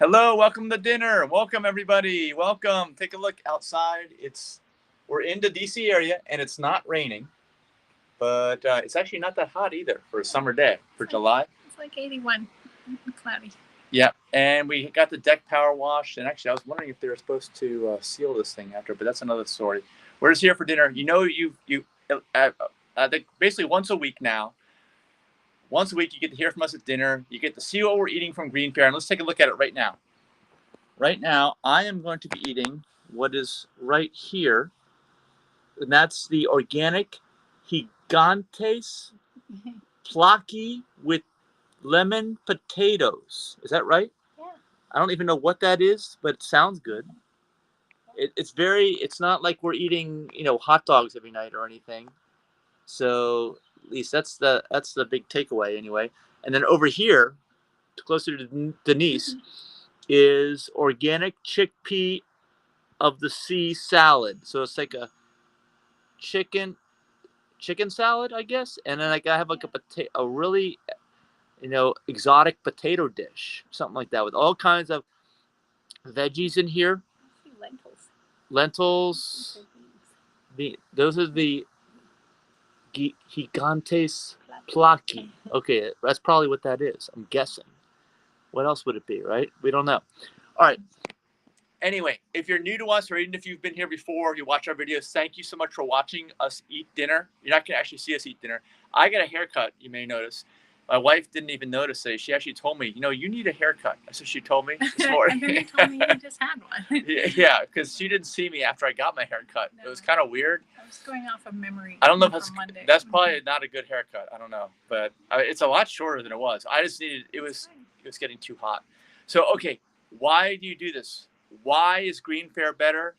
Hello, welcome to dinner. Welcome everybody. Welcome. Take a look outside. We're in the DC area and it's not raining, but it's actually not that hot either for a summer day for July. It's like 81, cloudy. Yeah, and we got the deck power washed. And actually, I was wondering if they were supposed to seal this thing after, but that's another story. We're just here for dinner. You know, I think basically once a week now. Once a week, you get to hear from us at dinner. You get to see what we're eating from GreenFare. And let's take a look at it right now. Right now, I am going to be eating what is right here. And that's the organic gigantes plaki with lemon potatoes. Is that right? Yeah. I don't even know what that is, but it sounds good. It's not like we're eating, hot dogs every night or anything. So at least that's the big takeaway anyway. And then over here, closer to Denise, is organic chickpea of the sea salad. So it's like a chicken salad, I guess. And then I have like a really exotic potato dish, something like that, with all kinds of veggies in here. Lentils. Those are the gigantes plaki. Okay, that's probably what that is, I'm guessing. What else would it be, right? We don't know. All right. Anyway, if you're new to us, or even if you've been here before, you watch our videos, thank you so much for watching us eat dinner. You're not going to actually see us eat dinner. I got a haircut, you may notice. My wife didn't even notice it. She actually told me, you need a haircut. That's what she told me this morning. And then you told me you just had one. Yeah, because she didn't see me after I got my haircut. No. It was kind of weird. I was going off of memory. I don't know if that's probably not a good haircut. I don't know. But it's a lot shorter than it was. I just needed, it was getting too hot. So, okay, why do you do this? Why is GreenFare better?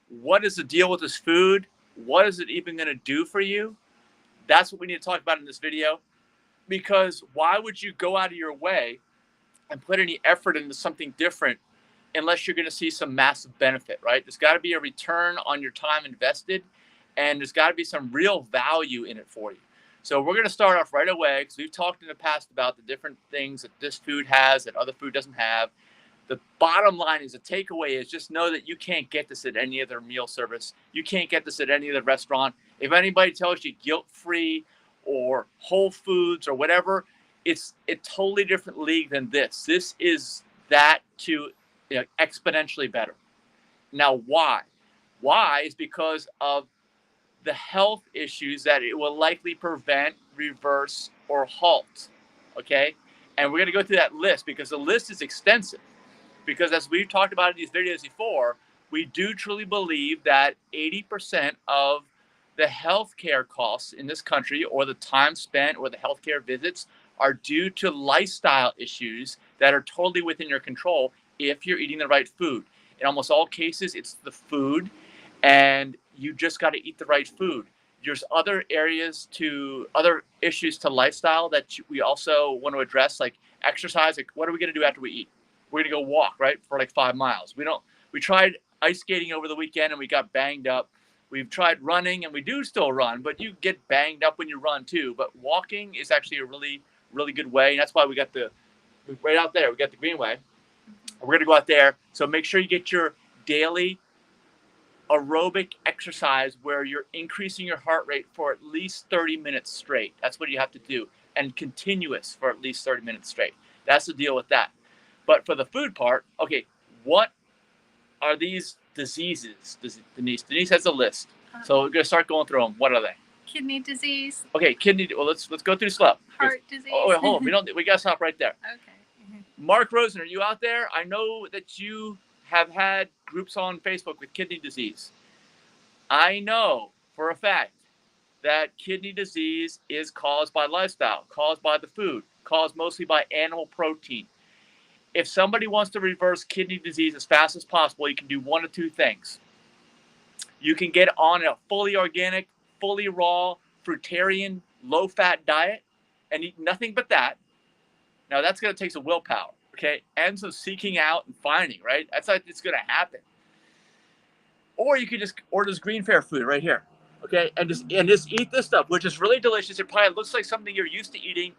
What is the deal with this food? What is it even going to do for you? That's what we need to talk about in this video. Because why would you go out of your way and put any effort into something different unless you're going to see some massive benefit, right? There's got to be a return on your time invested, and there's got to be some real value in it for you. So we're going to start off right away because we've talked in the past about the different things that this food has that other food doesn't have. The bottom line is, the takeaway is, just know that you can't get this at any other meal service. You can't get this at any other restaurant. If anybody tells you guilt-free or Whole Foods or whatever, it's a totally different league than this. This is that to exponentially better. Now, why? Why is because of the health issues that it will likely prevent, reverse, or halt. Okay? And we're going to go through that list because the list is extensive. Because as we've talked about in these videos before, we do truly believe that 80% of the healthcare costs in this country, or the time spent, or the healthcare visits, are due to lifestyle issues that are totally within your control if you're eating the right food. In almost all cases, it's the food, and you just got to eat the right food. There's other issues to lifestyle that we also want to address, like exercise. Like, what are we going to do after we eat? We're going to go walk, right, for like 5 miles. We tried ice skating over the weekend and we got banged up. We've tried running, and we do still run, but you get banged up when you run too. But walking is actually a really, really good way. And that's why we got right out there, we got the Greenway. We're going to go out there. So make sure you get your daily aerobic exercise where you're increasing your heart rate for at least 30 minutes straight. That's what you have to do. And continuous for at least 30 minutes straight. That's the deal with that. But for the food part, okay, what are these diseases, Denise? Denise has a list. So we're going to start going through them. What are they? Kidney disease. Okay, well, let's go through slow. Heart disease. Oh, wait, hold on. We got to stop right there. Okay. Mark Rosen, are you out there? I know that you have had groups on Facebook with kidney disease. I know for a fact that kidney disease is caused by lifestyle, caused by the food, caused mostly by animal protein. If somebody wants to reverse kidney disease as fast as possible, you can do one of two things. You can get on a fully organic, fully raw, fruitarian, low-fat diet and eat nothing but that. Now, that's going to take some willpower, okay? And some seeking out and finding, right? That's how it's going to happen. Or you could just order this GreenFare food right here, okay? And just eat this stuff, which is really delicious. It probably looks like something you're used to eating.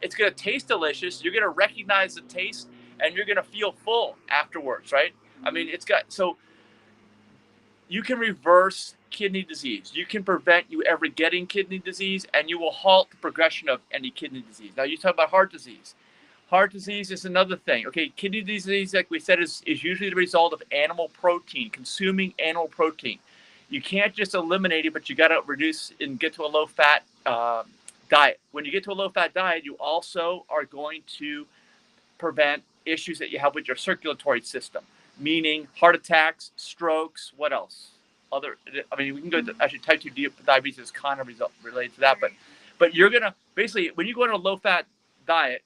It's going to taste delicious. You're going to recognize the taste and you're going to feel full afterwards, right? I mean, it's got, so you can reverse kidney disease. You can prevent you ever getting kidney disease, and you will halt the progression of any kidney disease. Now, you talk about heart disease. Heart disease is another thing. Okay, kidney disease, like we said, is usually the result of animal protein, consuming animal protein. You can't just eliminate it, but you got to reduce and get to a low-fat diet. When you get to a low-fat diet, you also are going to prevent issues that you have with your circulatory system, meaning heart attacks, strokes, what else? I mean, we can go to, actually, type 2 diabetes is kind of related to that, but you're going to, basically, when you go on a low-fat diet,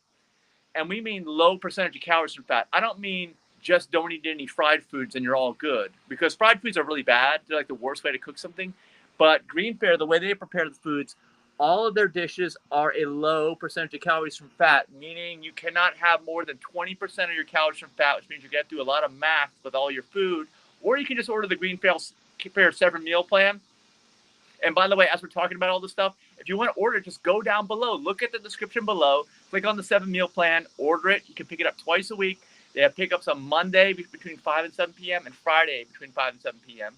and we mean low percentage of calories from fat, I don't mean just don't eat any fried foods and you're all good, because fried foods are really bad. They're like the worst way to cook something. But GreenFare, the way they prepare the foods, all of their dishes are a low percentage of calories from fat, meaning you cannot have more than 20% of your calories from fat, which means you get to do a lot of math with all your food. Or you can just order the GreenFare 7 meal plan. And by the way, as we're talking about all this stuff, if you want to order, just go down below. Look at the description below. Click on the 7 meal plan. Order it. You can pick it up twice a week. They have pickups on Monday between 5 and 7 p.m. and Friday between 5 and 7 p.m.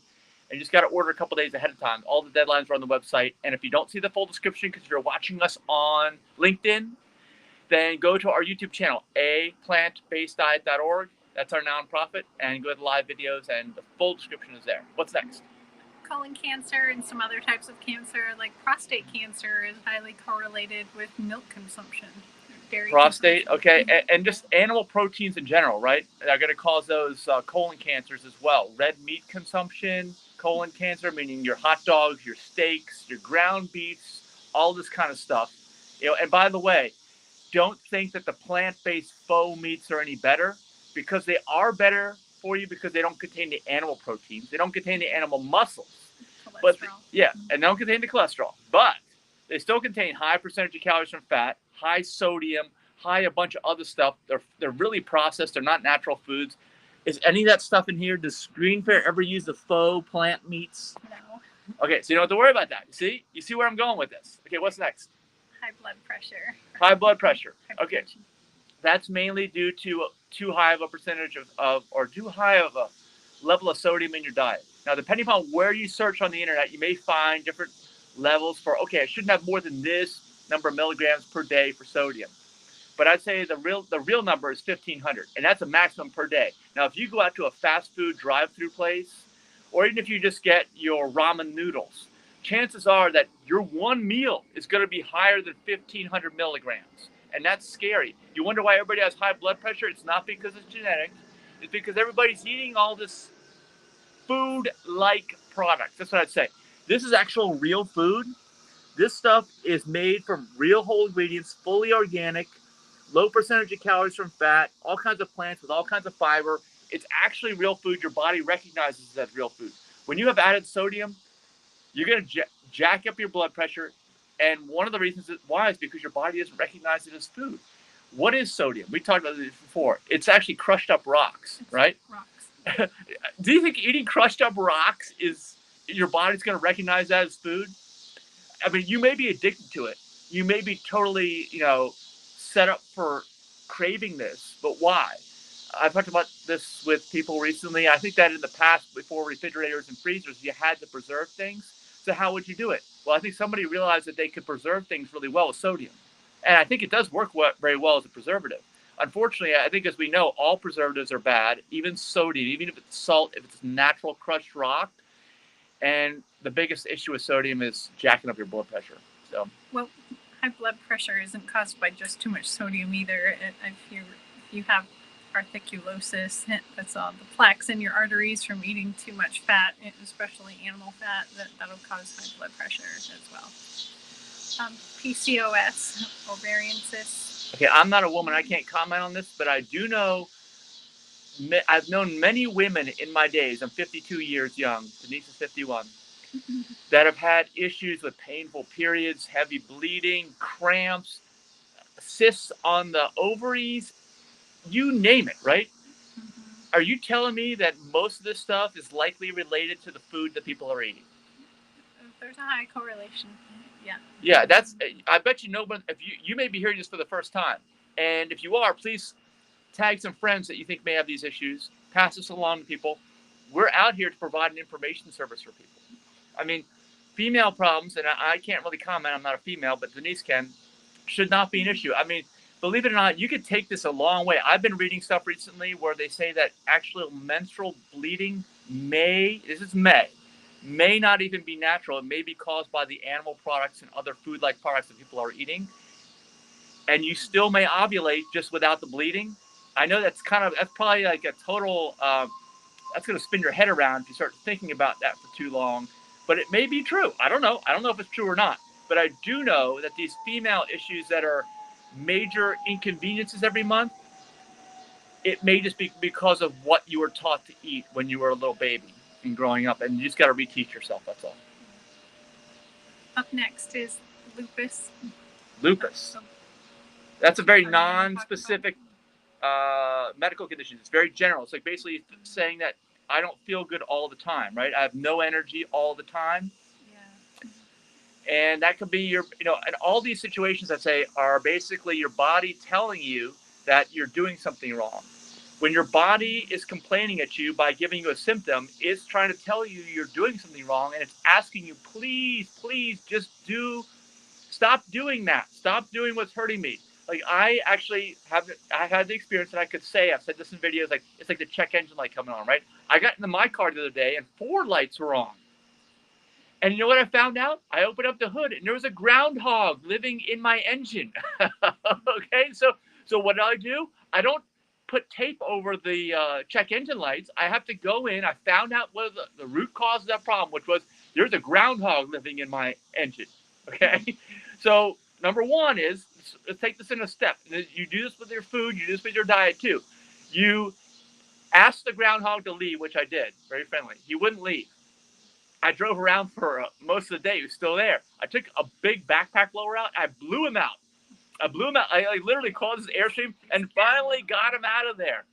And you just got to order a couple days ahead of time. All the deadlines are on the website. And if you don't see the full description because you're watching us on LinkedIn, then go to our YouTube channel, aplantbaseddiet.org. That's our nonprofit. And go to the live videos, and the full description is there. What's next? Colon cancer and some other types of cancer, like prostate cancer, is highly correlated with milk consumption. Dairy Prostate, consumption. okay, and just animal proteins in general, right? Are going to cause those colon cancers as well. Red meat consumption, colon cancer, meaning your hot dogs, your steaks, your ground beefs, all this kind of stuff. You know, and by the way, don't think that the plant-based faux meats are any better, because they are better for you because they don't contain the animal proteins. They don't contain the animal muscles. But yeah, and they don't contain the cholesterol. But they still contain high percentage of calories from fat, high sodium, high a bunch of other stuff. They're really processed. They're not natural foods. Is any of that stuff in here? Does GreenFare ever use the faux plant meats? No. Okay, so you don't have to worry about that. You see where I'm going with this. Okay, what's next? High blood pressure. High blood pressure. Okay. Hypertension. That's mainly due to too high of a percentage or too high of a level of sodium in your diet. Now, depending upon where you search on the internet, you may find different levels for, okay, I shouldn't have more than this number of milligrams per day for sodium. But I'd say the real number is 1,500, and that's a maximum per day. Now, if you go out to a fast food drive-through place, or even if you just get your ramen noodles, chances are that your one meal is going to be higher than 1,500 milligrams. And that's scary. You wonder why everybody has high blood pressure? It's not because it's genetic. It's because everybody's eating all this food-like products. That's what I'd say. This is actual real food. This stuff is made from real whole ingredients, fully organic, low percentage of calories from fat, all kinds of plants with all kinds of fiber. It's actually real food. Your body recognizes as real food. When you have added sodium, you're going to jack up your blood pressure. And one of the reasons why is because your body doesn't recognize it as food. What is sodium? We talked about this before. It's actually crushed up rocks, right? Rocks. Do you think eating crushed up rocks is your body's going to recognize that as food? I mean, you may be addicted to it. You may be totally, set up for craving this, but why? I've talked about this with people recently. I think that in the past, before refrigerators and freezers, you had to preserve things. So how would you do it? Well, I think somebody realized that they could preserve things really well with sodium. And I think it does work very well as a preservative. Unfortunately, I think, as we know, all preservatives are bad, even sodium, even if it's salt, if it's natural crushed rock. And the biggest issue with sodium is jacking up your blood pressure. So, well, high blood pressure isn't caused by just too much sodium either. If you have arthritis, that's all the plaques in your arteries from eating too much fat, especially animal fat, that'll cause high blood pressure as well. PCOS, ovarian cysts. Okay, I'm not a woman. I can't comment on this, but I do know, I've known many women in my days. I'm 52 years young. Denise is 51. That have had issues with painful periods, heavy bleeding, cramps, cysts on the ovaries, you name it, right? Are you telling me that most of this stuff is likely related to the food that people are eating? There's a high correlation. Yeah. Yeah, I bet you know, but if you may be hearing this for the first time, and if you are, please tag some friends that you think may have these issues. Pass this along to people. We're out here to provide an information service for people. I mean, female problems, and I can't really comment, I'm not a female, but Denise can, should not be an issue. I mean, believe it or not, you could take this a long way. I've been reading stuff recently where they say that actual menstrual bleeding may not even be natural. It may be caused by the animal products and other food-like products that people are eating. And you still may ovulate just without the bleeding. I know that's probably like a total, that's going to spin your head around if you start thinking about that for too long. But it may be true. I don't know. I don't know if it's true or not. But I do know that these female issues that are major inconveniences every month, it may just be because of what you were taught to eat when you were a little baby and growing up. And you just got to reteach yourself. That's all. Up next is lupus. Lupus. That's a very non-specific medical condition. It's very general. It's like basically saying that I don't feel good all the time, right? I have no energy all the time. Yeah. And that could be your, and all these situations I say are basically your body telling you that you're doing something wrong. When your body is complaining at you by giving you a symptom, it's trying to tell you you're doing something wrong, and it's asking you, please, just stop doing that. Stop doing what's hurting me. Like I had the experience, and I could say, I've said this in videos, like it's like the check engine light coming on, right? I got into my car the other day and 4 lights were on. And you know what I found out? I opened up the hood and there was a groundhog living in my engine. Okay, so what do? I don't put tape over the check engine lights. I have to go in. I found out what the root cause of that problem, which was there's a groundhog living in my engine. Okay, so number one is, let's take this in a step. You do this with your food. You do this with your diet too. You ask the groundhog to leave, which I did, very friendly. He wouldn't leave. I drove around for most of the day. He was still there. I took a big backpack blower out. I blew him out. I literally caused his airstream and finally got him out of there.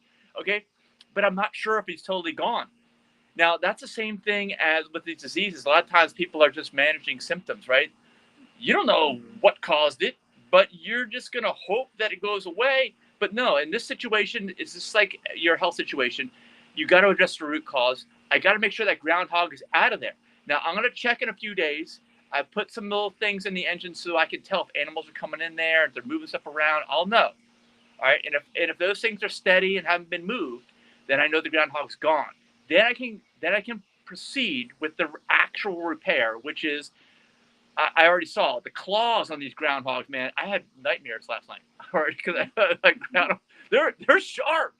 Okay, but I'm not sure if he's totally gone. Now, that's the same thing as with these diseases. A lot of times people are just managing symptoms, right? You don't know what caused it, but you're just going to hope that it goes away. But no, in this situation, it's just like your health situation. You got to address the root cause. I got to make sure that groundhog is out of there. Now, I'm going to check in a few days. I put some little things in the engine so I can tell if animals are coming in there, if they're moving stuff around. I'll know. All right. And if those things are steady and haven't been moved, then I know the groundhog's gone. Then I can proceed with the actual repair, which is, I already saw the claws on these groundhogs, man. I had nightmares last night. All right, because they're sharp.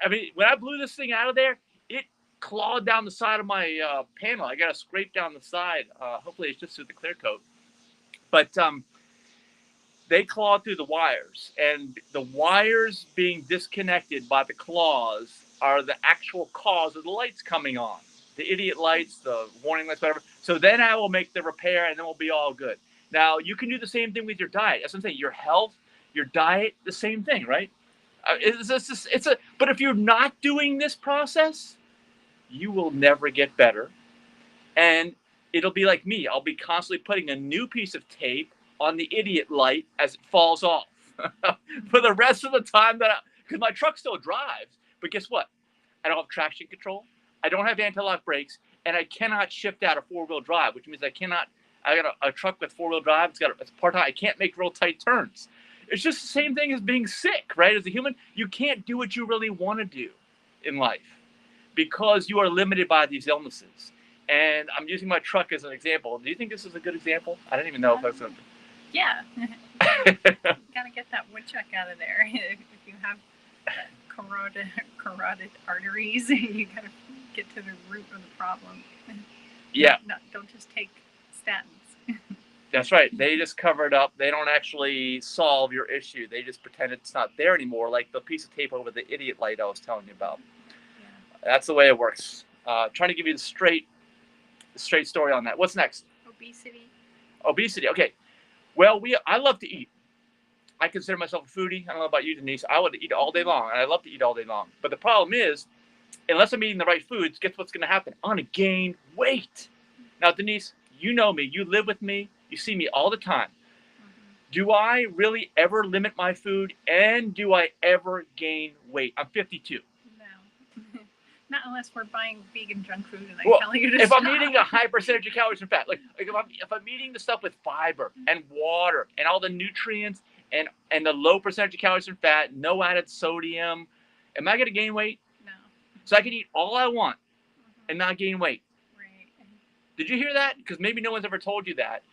I mean, when I blew this thing out of there, it clawed down the side of my panel. I got to scrape down the side. Hopefully, it's just through the clear coat. But they clawed through the wires, and the wires being disconnected by the claws are the actual cause of the lights coming on. The idiot lights, the warning lights, whatever. So then I will make the repair, and then we'll be all good. Now, you can do the same thing with your diet. That's what I'm saying. Your health, your diet, the same thing, right? But if you're not doing this process, you will never get better. And it'll be like me. I'll be constantly putting a new piece of tape on the idiot light as it falls off for the rest of the time because my truck still drives. But guess what? I don't have traction control. I don't have anti-lock brakes, and I cannot shift out of 4-wheel drive, which means I got a truck with 4-wheel drive. It's part-time. I can't make real tight turns. It's just the same thing as being sick, right? As a human, you can't do what you really want to do in life because you are limited by these illnesses. And I'm using my truck as an example. Do you think this is a good example? I don't even know if that's something. Yeah. You gotta get that woodchuck out of there. If you have carotid arteries, you gotta get to the root of the problem. Yeah. Don't just take statins. That's right. They just cover it up. They don't actually solve your issue. They just pretend it's not there anymore, like the piece of tape over the idiot light I was telling you about. Yeah. That's the way it works. Trying to give you the straight story on that. What's next? Obesity. Okay. Well, I love to eat. I consider myself a foodie. I don't know about you, Denise. I want to eat all day long, and I love to eat all day long. But the problem is, unless I'm eating the right foods, guess what's going to happen? I'm going to gain weight. Now, Denise, you know me. You live with me. You see me all the time. Do I really ever limit my food, and do I ever gain weight? I'm 52. No. Not unless we're buying vegan junk food and I Well, tell you to if stop. I'm eating a high percentage of calories and fat, like if I'm eating the stuff with fiber and water and all the nutrients and the low percentage of calories and fat, no added sodium, am I going to gain weight? No. So I can eat all I want and not gain weight. Right. Did you hear that? Because maybe no one's ever told you that.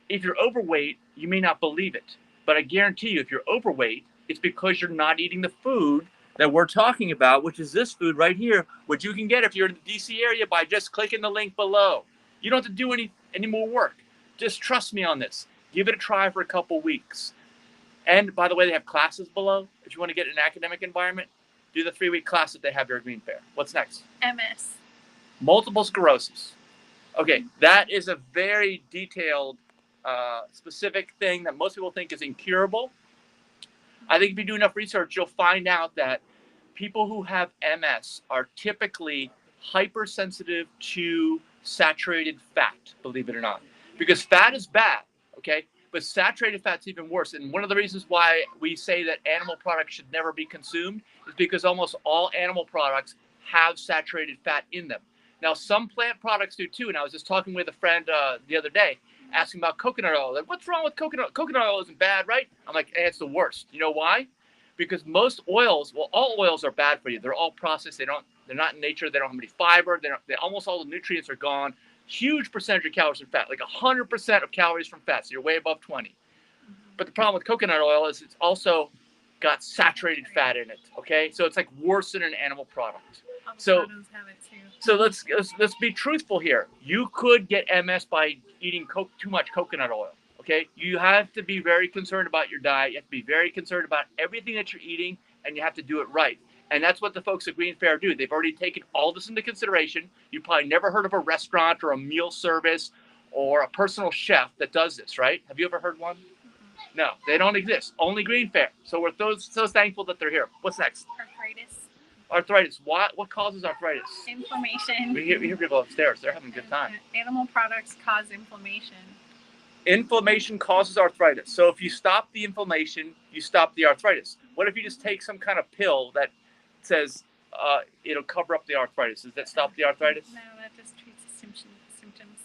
If you're overweight, you may not believe it. But I guarantee you, if you're overweight, it's because you're not eating the food that we're talking about, which is this food right here, which you can get if you're in the DC area by just clicking the link below. You don't have to do any more work. Just trust me on this. Give it a try for a couple weeks. And by the way, they have classes below. If you want to get an academic environment, do the 3-week class that they have here at GreenFare. What's next? MS. Multiple sclerosis. Okay, that is a very detailed, specific thing that most people think is incurable. I think if you do enough research, you'll find out that people who have MS are typically hypersensitive to saturated fat, believe it or not. Because fat is bad, okay? But saturated fat's even worse. And one of the reasons why we say that animal products should never be consumed is because almost all animal products have saturated fat in them. Now, some plant products do too. And I was just talking with a friend the other day, asking about coconut oil. Like, what's wrong with coconut? Coconut oil isn't bad, right? I'm like, hey, it's the worst. You know why? Because most oils, well, all oils are bad for you. They're all processed. They're not in nature. They don't have any fiber. Almost all the nutrients are gone. Huge percentage of calories from fat, like 100% of calories from fat. So you're way above 20. But the problem with coconut oil is it's also got saturated fat in it. Okay, so it's like worse than an animal product. So have it too. So let's be truthful here. You could get MS by eating too much coconut oil. Okay, you have to be very concerned about your diet. You have to be very concerned about everything that you're eating, and you have to do it right. And that's what the folks at GreenFare do. They've already taken all this into consideration. You probably never heard of a restaurant or a meal service or a personal chef that does this, right? Have you ever heard one? No, they don't exist. Only GreenFare. So we're so thankful that they're here. What's next? Arthritis. Arthritis. What causes arthritis? Inflammation. We hear people upstairs. They're having a good time. Animal products cause inflammation. Inflammation causes arthritis. So if you stop the inflammation, you stop the arthritis. What if you just take some kind of pill that says it'll cover up the arthritis? Does that stop the arthritis? No, that just treats the symptoms.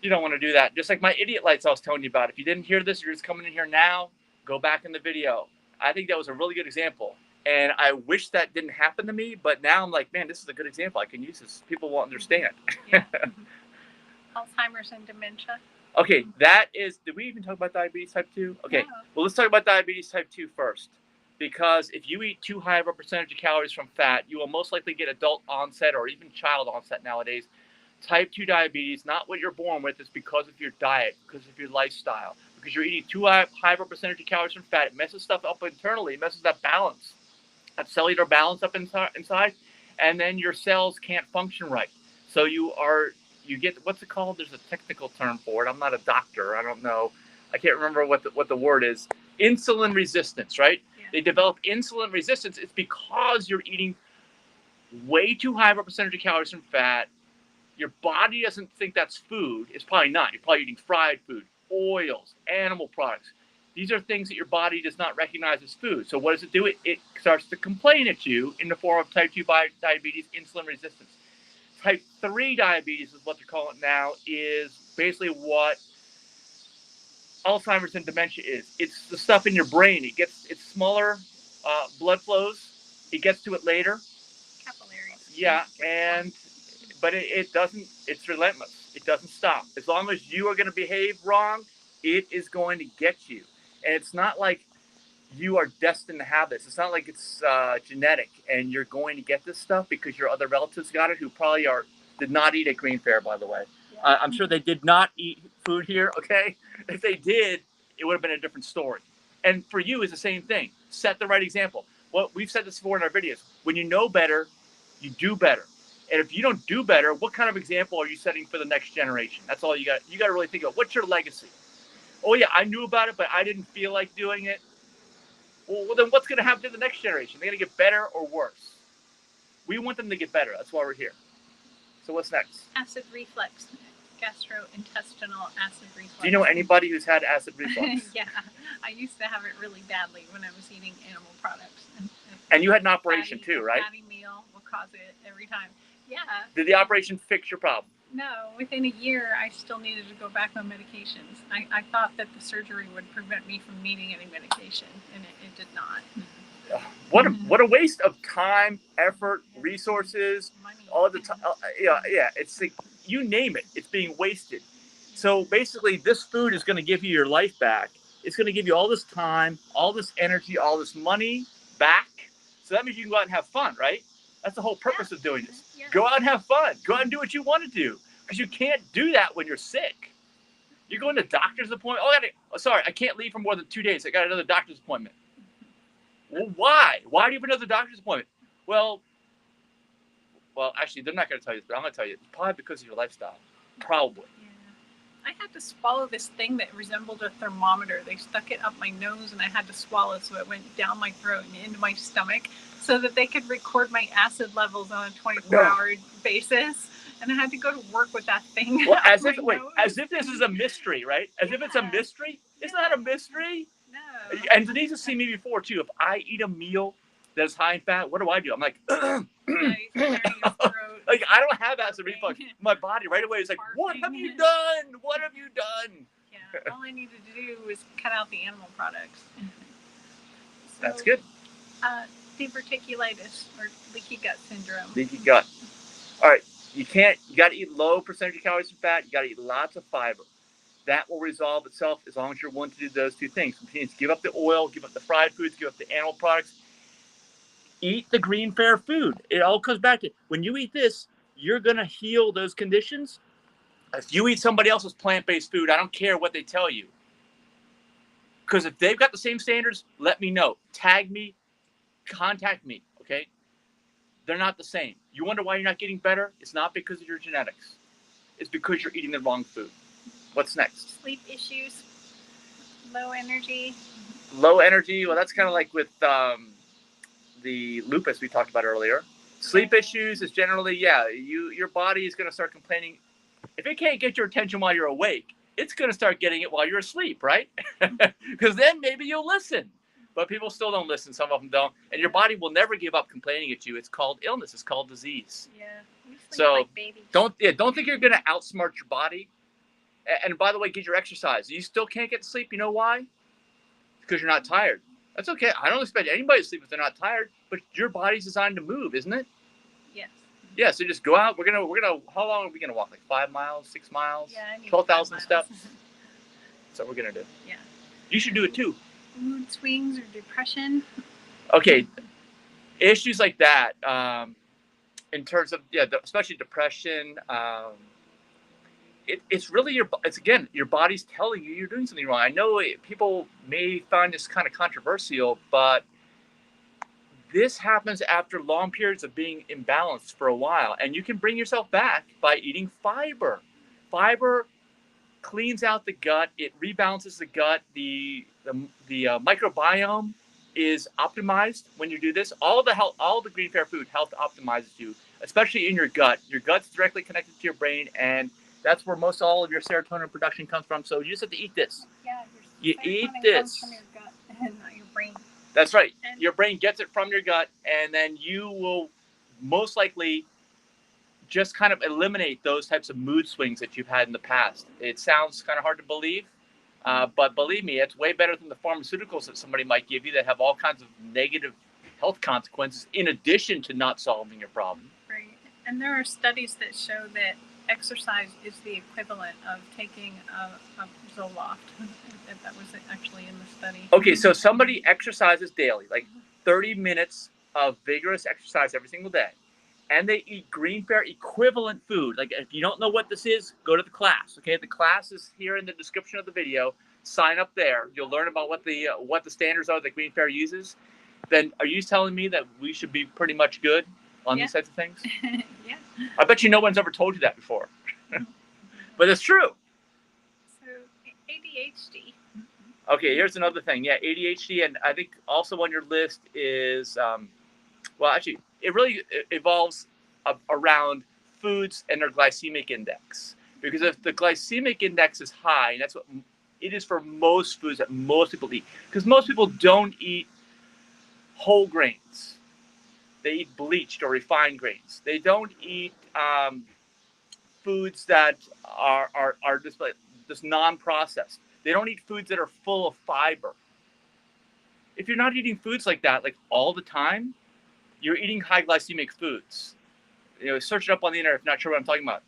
You don't want to do that. Just like my idiot lights I was telling you about. If you didn't hear this, you're just coming in here now, go back in the video. I think that was a really good example. And I wish that didn't happen to me, but now I'm like, man, this is a good example. I can use this. People will understand. Yeah. Alzheimer's and dementia. Okay, that is, did we even talk about diabetes type 2? Okay, No. Well, let's talk about diabetes type 2 first. Because if you eat too high of a percentage of calories from fat, you will most likely get adult onset or even child onset nowadays. Type 2 diabetes, not what you're born with, is because of your diet, because of your lifestyle. Because you're eating too high of a percentage of calories from fat. It messes stuff up internally. It messes that balance, that cellular balance up inside. And then your cells can't function right. So you get, what's it called? There's a technical term for it. I'm not a doctor. I don't know. I can't remember what the word is. Insulin resistance, right? Yeah. They develop insulin resistance. It's because you're eating way too high of a percentage of calories from fat. Your body doesn't think that's food. It's probably not. You're probably eating fried food, oils, animal products. These are things that your body does not recognize as food. So what does it do? It starts to complain at you in the form of type 2 diabetes, insulin resistance. Type 3 diabetes is what they're calling it now, is basically what Alzheimer's and dementia is. It's the stuff in your brain. It's smaller blood flows. It gets to it later. Capillaries. Yeah, but it doesn't, it's relentless. It doesn't stop. As long as you are going to behave wrong, it is going to get you. And it's not like you are destined to have this. It's not like it's genetic and you're going to get this stuff because your other relatives got it, who probably did not eat at GreenFare, by the way. Yeah. I'm sure they did not eat food here, okay? If they did, it would have been a different story. And for you, it's the same thing. Set the right example. Well, we've said this before in our videos. When you know better, you do better. And if you don't do better, what kind of example are you setting for the next generation? That's all you got. You got to really think about. What's your legacy? Oh, yeah, I knew about it, but I didn't feel like doing it. Well, then what's going to happen to the next generation? They're going to get better or worse? We want them to get better. That's why we're here. So what's next? Acid reflux. gastrointestinal acid reflux. Do you know anybody who's had acid reflux? Yeah, I used to have it really badly when I was eating animal products. And you had an operation too, right? A fatty meal will cause it every time. Yeah. Did the operation fix your problem? No, within a year, I still needed to go back on medications. I thought that the surgery would prevent me from needing any medication, and it did not. What a waste of time, effort, resources, Money. all the time. Yeah. It's like, you name it, it's being wasted. So basically, this food is going to give you your life back. It's going to give you all this time, all this energy, all this money back. So that means you can go out and have fun, right? That's the whole purpose of doing this. Yeah. Go out and have fun. Go out and do what you want to do, because you can't do that when you're sick. You're going to doctor's appointment. Sorry, I can't leave for more than 2 days. I got another doctor's appointment. Well, why? Why do you have another doctor's appointment? Well, actually, they're not going to tell you this, but I'm going to tell you. It's probably because of your lifestyle. Probably. Yeah. I had to swallow this thing that resembled a thermometer. They stuck it up my nose, and I had to swallow it, so it went down my throat and into my stomach, so that they could record my acid levels on a 24-hour basis. And I had to go to work with that thing. Well, as if this is a mystery, right? As if it's a mystery. It's not a mystery. No. And Denise has seen me before too. If I eat a meal that's high in fat, what do? I'm like, Yeah, he's clearing his throat. like, I don't have acid reflux. My body right away is like, what have you done? What have you done? Yeah, all I needed to do was cut out the animal products. So, That's good. Diverticulitis, or leaky gut syndrome. Leaky gut. All right, you got to eat low percentage of calories and fat. You got to eat lots of fiber. That will resolve itself as long as you're willing to do those two things. Which means give up the oil, give up the fried foods, give up the animal products. Eat the GreenFare food. It all comes back to, when you eat this, you're going to heal those conditions. If you eat somebody else's plant-based food, I don't care what they tell you. Because if they've got the same standards, let me know. Tag me, contact me, okay? They're not the same. You wonder why you're not getting better? It's not because of your genetics. It's because you're eating the wrong food. What's next? Sleep issues, low energy. Low energy. Well, that's kind of like with the lupus we talked about earlier. Sleep issues is generally, your body is going to start complaining. If it can't get your attention while you're awake, it's going to start getting it while you're asleep, right? Because then maybe you'll listen. But people still don't listen. Some of them don't. And your body will never give up complaining at you. It's called illness. It's called disease. Yeah. We sleep So like babies. don't think you're going to outsmart your body. And by the way, get your exercise. You still can't get sleep. You know why? Because you're not tired. That's okay. I don't expect anybody to sleep if they're not tired. But your body's designed to move, isn't it? Yes. Yeah. So just go out. We're gonna. How long are we gonna walk? Like 5 miles, 6 miles? Yeah. I need 12,000 5 steps. miles. That's what we're gonna do. Yeah. You should do it too. Mood swings or depression. Okay. Issues like that. In terms of especially depression. It's really your body's telling you you're doing something wrong. I know people may find this kind of controversial, but this happens after long periods of being imbalanced for a while, and you can bring yourself back by eating fiber. Fiber cleans out the gut. It rebalances the gut. The microbiome is optimized when you do this. All the GreenFare food health optimizes you, especially in your gut. Your gut's directly connected to your brain, and that's where most all of your serotonin production comes from. So you just have to eat this. Yeah. You eat Comes this. from your gut and not your brain. That's right. And your brain gets it from your gut, and then you will most likely just kind of eliminate those types of mood swings that you've had in the past. It sounds kind of hard to believe, but believe me, it's way better than the pharmaceuticals that somebody might give you that have all kinds of negative health consequences in addition to not solving your problem. Right. And there are studies that show that exercise is the equivalent of taking a Zoloft. That was actually in the study. Okay, so somebody exercises daily, like 30 minutes of vigorous exercise every single day, and they eat GreenFare equivalent food. Like, if you don't know what this is, go to the class. Okay, the class is here in the description of the video. Sign up there. You'll learn about what the standards are that GreenFare uses. Then, are you telling me that we should be pretty much good on these types of things? Yeah. I bet you no one's ever told you that before. But it's true. So, ADHD. Okay, here's another thing. Yeah, ADHD, and I think also on your list is, it really evolves around foods and their glycemic index. Because if the glycemic index is high, and that's what it is for most foods that most people eat, because most people don't eat whole grains. They eat bleached or refined grains. They don't eat foods that are just non-processed. They don't eat foods that are full of fiber. If you're not eating foods like that, like all the time, you're eating high glycemic foods. Search it up on the internet if you're not sure what I'm talking about.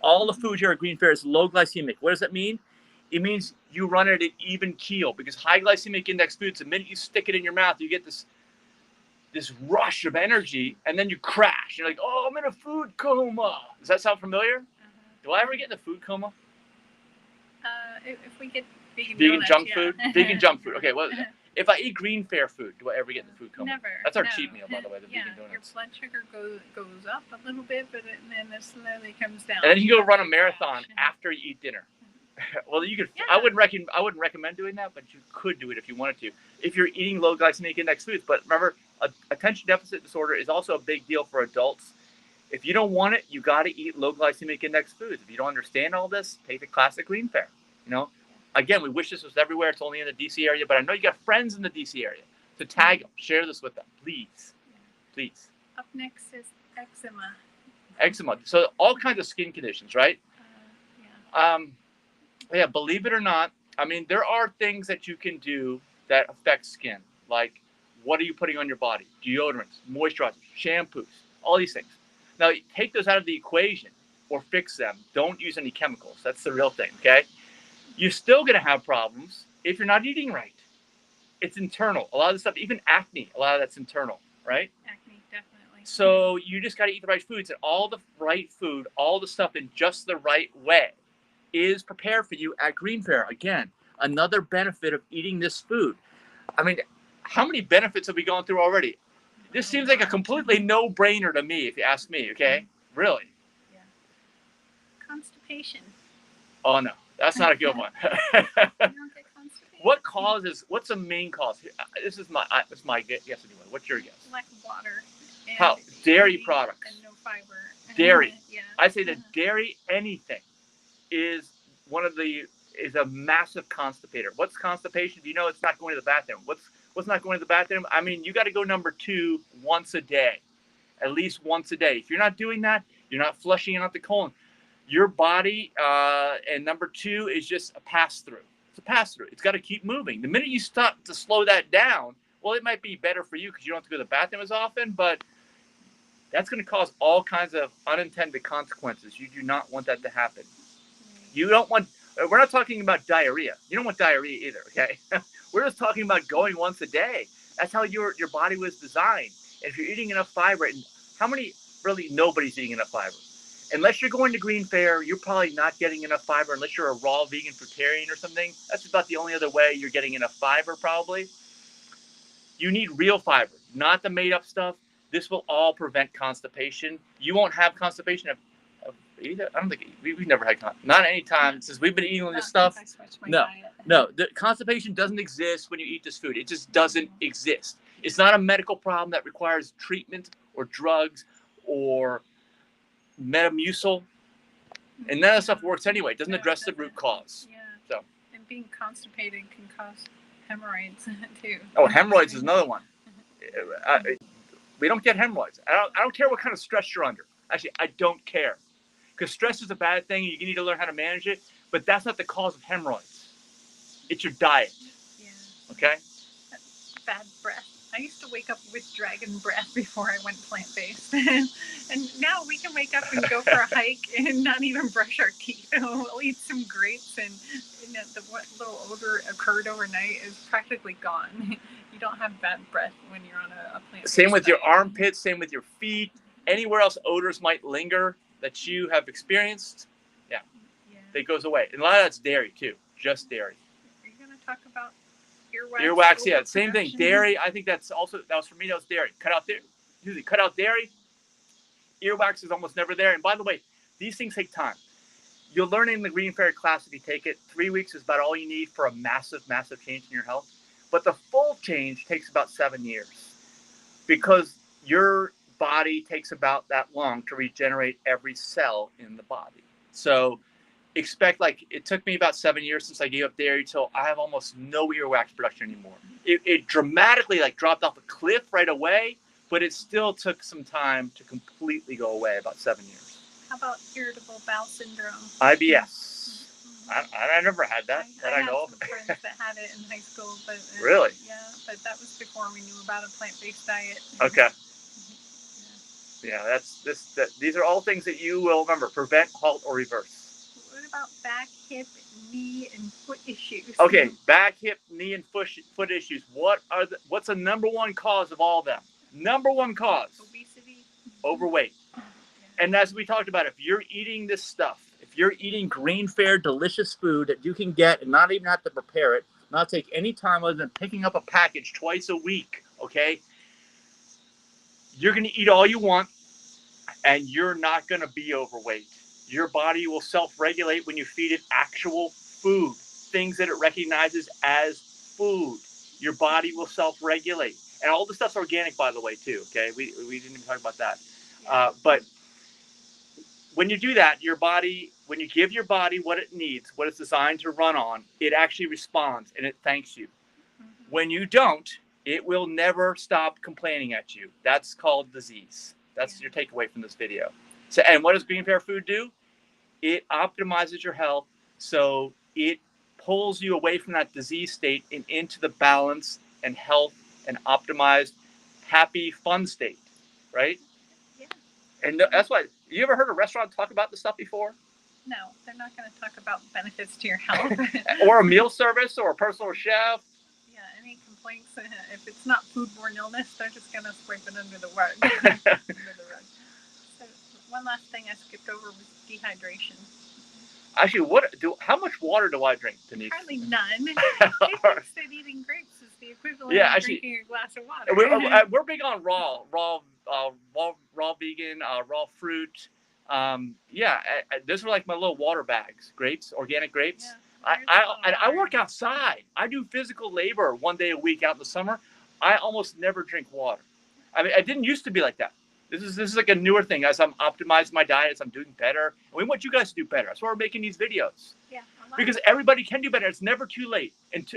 All the food here at GreenFare is low glycemic. What does that mean? It means you run it at an even keel, because high glycemic index foods, the minute you stick it in your mouth, you get this rush of energy, and then you crash. You're like, oh, I'm in a food coma. Does that sound familiar? Do I ever get in a food coma? If we get vegan donuts, junk yeah. food? Vegan junk food. Okay, well, if I eat GreenFare food, do I ever get in the food coma? Never. That's our cheat meal, by the way, the vegan Your donuts. blood sugar goes up a little bit, but then it slowly comes down. And then you go run a marathon after you eat dinner. Well, you could. Yeah. I wouldn't recommend doing that, but you could do it if you wanted to, if you're eating low glycemic index foods. But remember, attention deficit disorder is also a big deal for adults. If you don't want it, you got to eat low glycemic index foods. If you don't understand all this, take the classic GreenFare. Again, we wish this was everywhere. It's only in the DC area, but I know you got friends in the DC area. So tag them, share this with them, please, please. Up next is eczema. Eczema. So all kinds of skin conditions, right? Yeah, believe it or not, I mean, there are things that you can do that affect skin. Like, what are you putting on your body? Deodorants, moisturizers, shampoos, all these things. Now, take those out of the equation or fix them. Don't use any chemicals. That's the real thing, okay? You're still going to have problems if you're not eating right. It's internal. A lot of the stuff, even acne, a lot of that's internal, right? Acne, definitely. So you just got to eat the right foods, and all the right food, all the stuff in just the right way is prepared for you at GreenFare. Again, another benefit of eating this food. I mean, how many benefits have we gone through already? This seems like a completely no-brainer to me, if you ask me, okay? Really? Yeah. Constipation. Oh, no. That's not a good one. You don't get constipated? What's the main cause? This is my guess anyway. What's your guess? Lack of water. And How? Dairy products. And no fiber. Dairy. Yeah. I say that dairy, anything, is a massive constipator. What's constipation? Do you know it's not going to the bathroom? What's not going to the bathroom? I mean, you got to go number 2 once a day, at least once a day. If you're not doing that, you're not flushing it out the colon. Your body, and number 2 is just a pass-through. It's a pass-through. It's got to keep moving. The minute you stop to slow that down, well, it might be better for you because you don't have to go to the bathroom as often, but that's going to cause all kinds of unintended consequences. You do not want that to happen. You don't want, we're not talking about diarrhea. You don't want diarrhea either, okay? We're just talking about going once a day. That's how your body was designed. And if you're eating enough fiber, and nobody's eating enough fiber. Unless you're going to GreenFare, you're probably not getting enough fiber unless you're a raw vegan fruitarian or something. That's about the only other way you're getting enough fiber, probably. You need real fiber, not the made-up stuff. This will all prevent constipation. You won't have constipation either. I don't think we've never had constipation. Not any time since we've been eating this stuff. No, the constipation doesn't exist when you eat this food. It just doesn't exist. It's not a medical problem that requires treatment or drugs or Metamucil, and none of that stuff works anyway. It doesn't address the root cause. Yeah. So. And being constipated can cause hemorrhoids too. Oh, hemorrhoids is another one. We don't get hemorrhoids. I don't care what kind of stress you're under. Actually, I don't care, because stress is a bad thing. You need to learn how to manage it, but that's not the cause of hemorrhoids. It's your diet. Yeah. Okay. Bad breath. I used to wake up with dragon breath before I went plant-based. And now we can wake up and go for a hike and not even brush our teeth. We'll eat some grapes, and what little odor occurred overnight is practically gone. You don't have bad breath when you're on a plant-based Same with your diet. armpits, same with your feet. Anywhere else odors might linger that you have experienced, yeah. It goes away. And a lot of that's dairy too, just dairy. Are you going to talk about earwax? Earwax, yeah, same thing. Dairy, I think that was for me, that was dairy. Cut out dairy. Earwax is almost never there. And by the way, these things take time. You'll learn in the GreenFare class if you take it. 3 weeks is about all you need for a massive, massive change in your health. But the full change takes about 7 years, because your body takes about that long to regenerate every cell in the body. So expect, like, it took me about 7 years since I gave up dairy till I have almost no earwax production anymore. It dramatically like dropped off a cliff right away, but it still took some time to completely go away, about 7 years. How about irritable bowel syndrome? IBS. I never had that. I know had some friends that had it in high school, but really? Yeah, but that was before we knew about a plant-based diet. Okay. Yeah, these are all things that you will remember: prevent, halt, or reverse. What about back, hip, knee, and foot issues? Okay, back, hip, knee, and foot issues. What's the number one cause of all of them? Number one cause: obesity, overweight. And as we talked about, if you're eating this stuff, if you're eating GreenFare delicious food that you can get and not even have to prepare it, not take any time other than picking up a package twice a week, okay? You're going to eat all you want, and you're not going to be overweight. Your body will self-regulate when you feed it actual food, things that it recognizes as food. Your body will self-regulate. And all this stuff's organic, by the way, too, okay? We didn't even talk about that. But when you do that, your body, when you give your body what it needs, what it's designed to run on, it actually responds and it thanks you. When you don't, it will never stop complaining at you. That's called disease. That's your takeaway from this video. So, and what does GreenFare food do? It optimizes your health, so it pulls you away from that disease state and into the balance and health and optimized, happy, fun state, right? Yeah. And that's why, you ever heard a restaurant talk about this stuff before? No, they're not going to talk about benefits to your health. Or a meal service or a personal chef. Yeah, any complaints, if it's not foodborne illness, they're just going to swipe it under the rug. So one last thing I skipped over was dehydration. Actually, how much water do I drink, Denise? Hardly none. It thinks that eating grapes is the equivalent of drinking a glass of water. We're big on raw vegan, raw fruit. Those are like my little water bags. Grapes, organic grapes. Yeah, I work outside. I do physical labor 1 day a week out in the summer. I almost never drink water. I mean, I didn't used to be like that. This is like a newer thing. As I'm optimizing my diet, as I'm doing better, and we want you guys to do better. That's why we're making these videos. Yeah. Because everybody can do better. It's never too late. And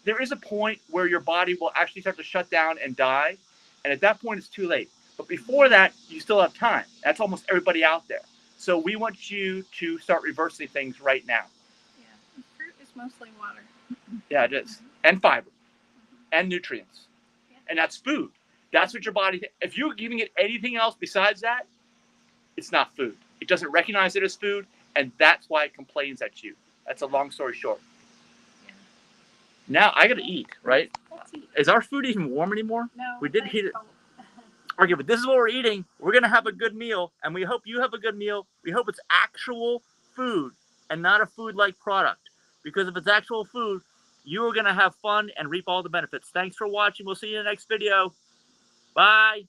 there is a point where your body will actually start to shut down and die, and at that point, it's too late. But before that, you still have time. That's almost everybody out there. So we want you to start reversing things right now. Yeah, fruit is mostly water. Yeah, it is. And fiber. And nutrients. Yeah. And that's food. That's what your body, if you're giving it anything else besides that, it's not food. It doesn't recognize it as food, and that's why it complains at you. That's a long story short. Yeah. Now I gotta eat, right? Let's eat. Is our food even warm anymore? No. We did heat it. Okay, but this is what we're eating. We're gonna have a good meal, and we hope you have a good meal. We hope it's actual food and not a food-like product. Because if it's actual food, you are gonna have fun and reap all the benefits. Thanks for watching. We'll see you in the next video. Bye.